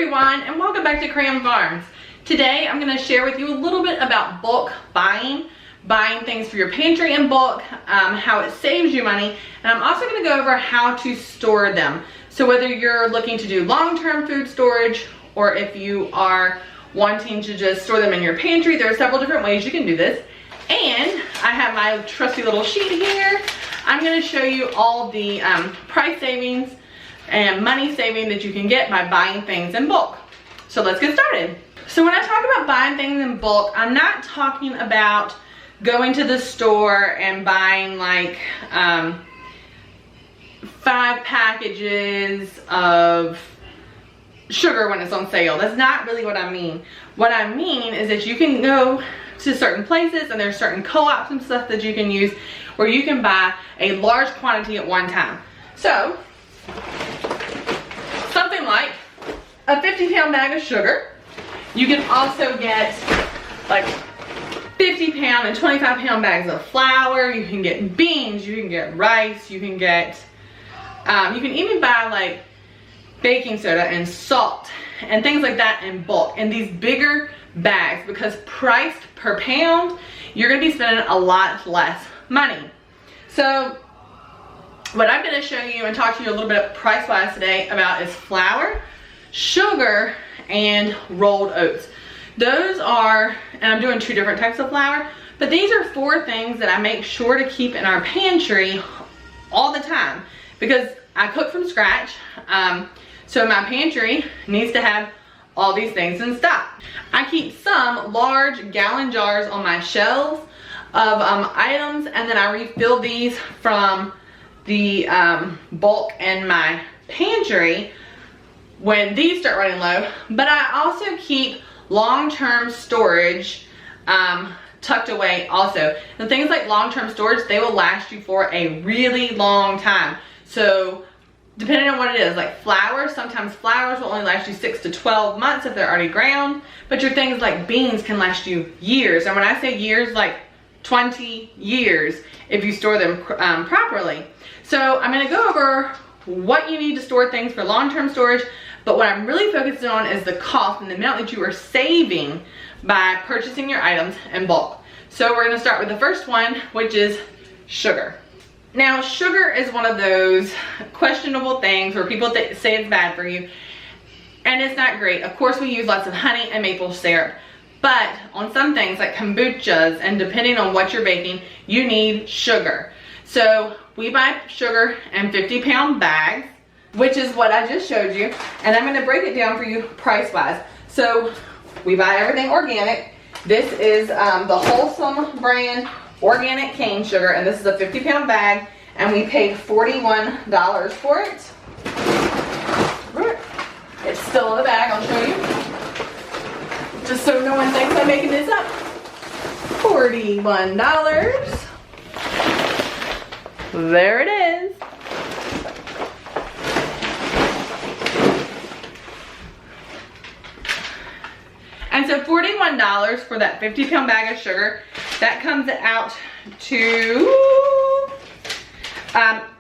everyone, and welcome back to Cram Farms. Today I'm going to share with you a little bit about bulk buying things for your pantry in bulk, how it saves you money, and I'm also going to go over how to store them. So whether you're looking to do long-term food storage or if you are wanting to just store them in your pantry, there are several different ways you can do this. And I have my trusty little sheet here. I'm going to show you all the price savings and money saving that you can get by buying things in bulk. So let's get started. So when I talk about buying things in bulk, I'm not talking about going to the store and buying like 5 packages of sugar when it's on sale. That's not really what I mean. What I mean is that you can go to certain places and there's certain co-ops and stuff that you can use where you can buy a large quantity at one time. So something like a 50-pound bag of sugar. You can also get like 50-pound and 25-pound bags of flour. You can get beans, you can get rice, you can get you can even buy like baking soda and salt and things like that in bulk in these bigger bags, because priced per pound you're going to be spending a lot less money. So what I'm going to show you and talk to you a little bit price wise today about is flour, sugar, and rolled oats. Those are, and I'm doing 2 different types of flour, but these are 4 things that I make sure to keep in our pantry all the time because I cook from scratch. So my pantry needs to have all these things in stock. I keep some large gallon jars on my shelves of items, and then I refill these from the bulk in my pantry when these start running low. But I also keep long-term storage tucked away also. And things like long-term storage, they will last you for a really long time. So depending on what it is, like flour, sometimes flours will only last you 6 to 12 months if they're already ground, but your things like beans can last you years. And when I say years, like 20 years if you store them properly. So I'm going to go over what you need to store things for long-term storage, but what I'm really focusing on is the cost and the amount that you are saving by purchasing your items in bulk. So we're going to start with the first one, which is sugar. Now, sugar is one of those questionable things where people say it's bad for you, and it's not great. Of course, we use lots of honey and maple syrup, but on some things like kombuchas, and depending on what you're baking, you need sugar. So we buy sugar in 50-pound bags, which is what I just showed you, and I'm going to break it down for you price-wise. So we buy everything organic. This is the Wholesome brand organic cane sugar, and this is a 50-pound bag, and we paid $41 for it. It's still in the bag, I'll show you, just so no one thinks I'm making this up. $41. There it is. And so $41 for that 50-pound bag of sugar, that comes out to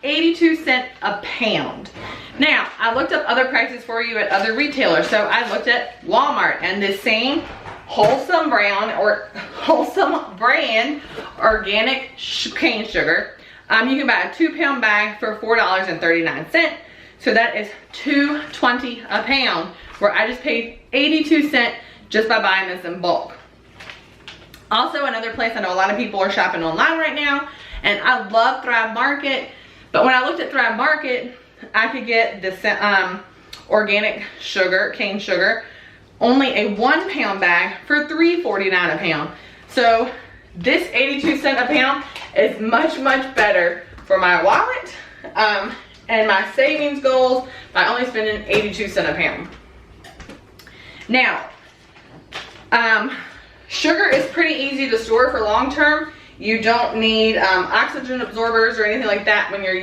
82 cents a pound. Now, I looked up other prices for you at other retailers. So I looked at Walmart, and the same Wholesome brand organic cane sugar, you can buy a 2-pound bag for $4.39. So that is $2.20 a pound, where I just paid 82 cents just by buying this in bulk. Also, another place I know a lot of people are shopping online right now, and I love Thrive Market, but when I looked at Thrive Market, I could get this organic sugar, cane sugar, only a 1-pound bag for $3.49 a pound. So this 82 cents a pound is much, much better for my wallet and my savings goals by only spending 82 cents a pound. Now, sugar is pretty easy to store for long term. You don't need oxygen absorbers or anything like that when you're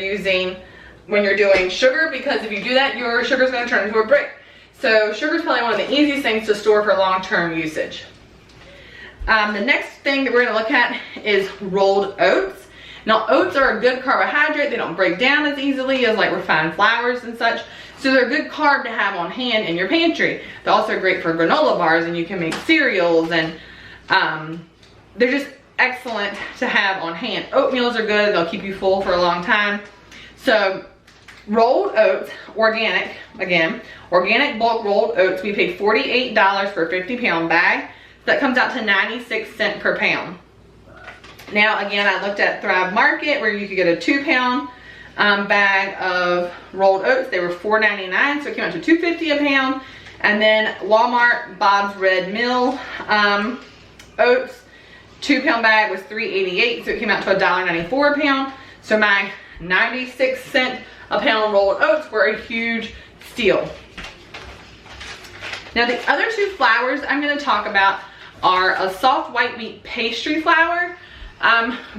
doing sugar, because if you do that, your sugar is going to turn into a brick. So sugar is probably one of the easiest things to store for long-term usage. The next thing that we're going to look at is rolled oats. Now, oats are a good carbohydrate. They don't break down as easily as like refined flours and such. So they're a good carb to have on hand in your pantry. They're also great for granola bars, and you can make cereals, and they're just excellent to have on hand. Oatmeals are good. They'll keep you full for a long time. So rolled oats, organic, again, organic bulk rolled oats. We paid $48 for a 50-pound bag. That comes out to 96 cents per pound. Now, again, I looked at Thrive Market where you could get a 2-pound bag of rolled oats. They were $4.99, so it came out to $2.50 a pound. And then Walmart Bob's Red Mill oats, 2-pound bag was $3.88, so it came out to $1.94 a pound. So my 96 cent a pound rolled oats were a huge steal. Now the other two flours I'm going to talk about are a soft white wheat pastry flour,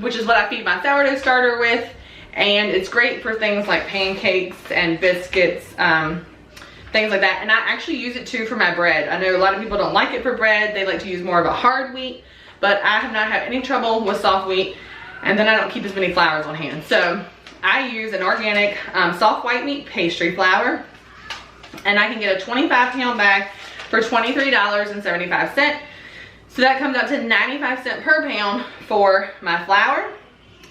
which is what I feed my sourdough starter with, and it's great for things like pancakes and biscuits, things like that. And I actually use it too for my bread. I know a lot of people don't like it for bread. They like to use more of a hard wheat, but I have not had any trouble with soft wheat, and then I don't keep as many flours on hand. So I use an organic soft white wheat pastry flour, and I can get a 25-pound bag for $23.75. So that comes out to 95 cents per pound for my flour.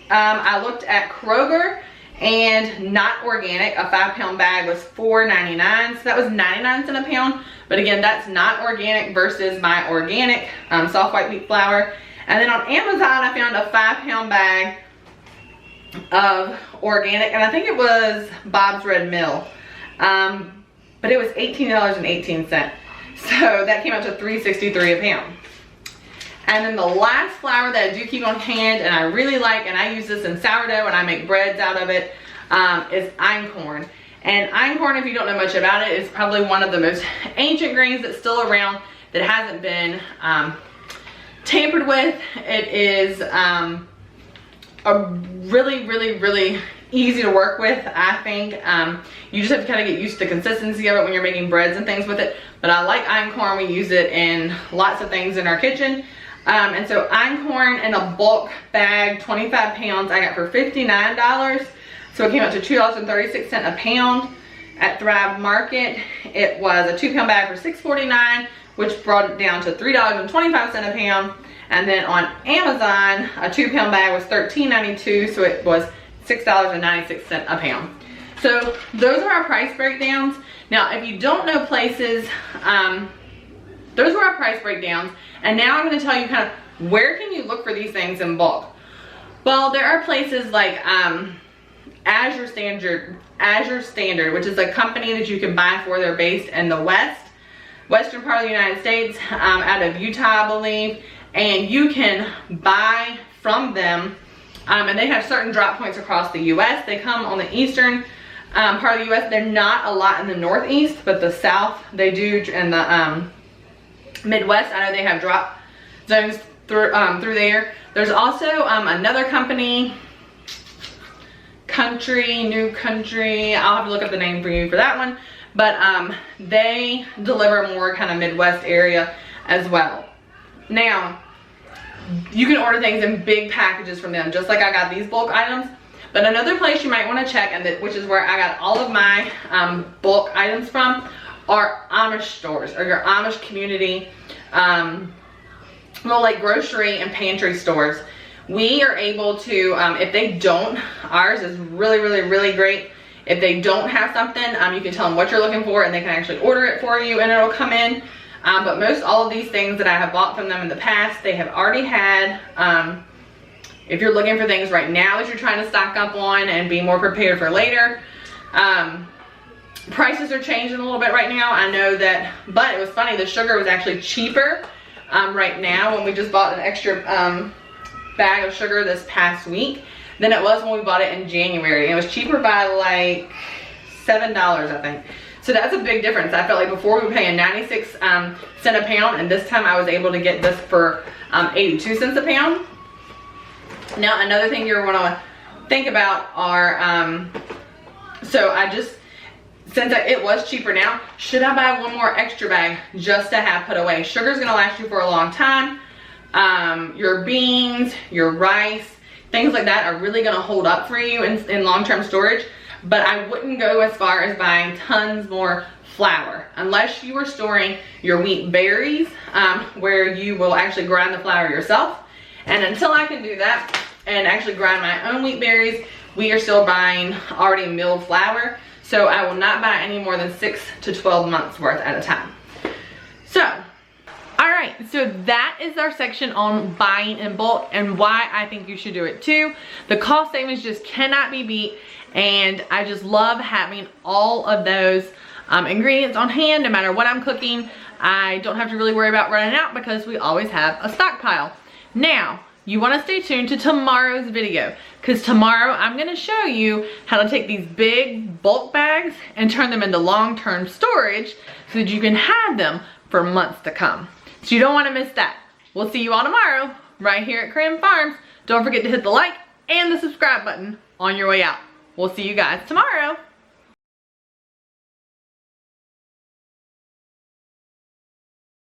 I looked at Kroger, and not organic, a 5-pound bag was $4.99, so that was 99 cents a pound. But again, that's not organic versus my organic soft white wheat flour. And then on Amazon, I found a 5-pound bag of organic, and I think it was Bob's Red Mill, but it was $18.18. So that came out to $3.63 a pound. And then the last flour that I do keep on hand, and I really like, and I use this in sourdough and I make breads out of it, is einkorn. And einkorn, if you don't know much about it, is probably one of the most ancient grains that's still around that hasn't been tampered with. It is a really easy to work with, I think. You just have to kind of get used to the consistency of it when you're making breads and things with it. But I like einkorn. We use it in lots of things in our kitchen. And so einkorn in a bulk bag, 25 pounds, I got for $59. So it came out to $2.36 a pound. At Thrive Market, it was a 2-pound bag for $6.49, which brought it down to $3.25 a pound. And then on Amazon, a 2-pound bag was $13.92, so it was $6.96 a pound. So those are our price breakdowns. Now, if you don't know places, those were our price breakdowns. And now I'm going to tell you kind of where can you look for these things in bulk. Well, there are places like Azure Standard, which is a company that you can buy for. They're based in the western part of the United States, out of Utah, I believe. And you can buy from them, and they have certain drop points across the U.S. They come on the eastern part of the U.S. They're not a lot in the Northeast, but the South they do, and the Midwest, I know they have drop zones through there. There's also another company, New Country. I'll have to look up the name for you for that one, but they deliver more kind of Midwest area as well. Now, you can order things in big packages from them, just like I got these bulk items. But another place you might want to check, and which is where I got all of my bulk items from, are Amish stores, or your Amish community, well, like grocery and pantry stores. We are able to, if they don't, ours is really great. If they don't have something, you can tell them what you're looking for, and they can actually order it for you, and it'll come in. But most all of these things that I have bought from them in the past, they have already had. If you're looking for things right now that you're trying to stock up on and be more prepared for later, prices are changing a little bit right now. I know that, but it was funny, the sugar was actually cheaper right now when we just bought an extra bag of sugar this past week than it was when we bought it in January. It was cheaper by like $7, I think. So that's a big difference. I felt like before we were paying 96 cents a pound, and this time I was able to get this for 82 cents a pound. Now, another thing you're going to think about are, so I just, since it was cheaper now, should I buy one more extra bag just to have put away? Sugar's going to last you for a long time. Your beans, your rice, things like that are really going to hold up for you in long-term storage. but I wouldn't go as far as buying tons more flour unless you are storing your wheat berries, where you will actually grind the flour yourself. And until I can do that and actually grind my own wheat berries, we are still buying already milled flour. So I will not buy any more than 6 to 12 months worth at a time. So, all right, so that is our section on buying in bulk and why I think you should do it too. The cost savings just cannot be beat, and I just love having all of those ingredients on hand. No matter what I'm cooking, I don't have to really worry about running out because we always have a stockpile. Now, you want to stay tuned to tomorrow's video, because tomorrow I'm going to show you how to take these big bulk bags and turn them into long-term storage so that you can have them for months to come. So you don't want to miss that. We'll see you all tomorrow right here at Cram Farms. Don't forget to hit the like and the subscribe button on your way out. We'll see you guys tomorrow.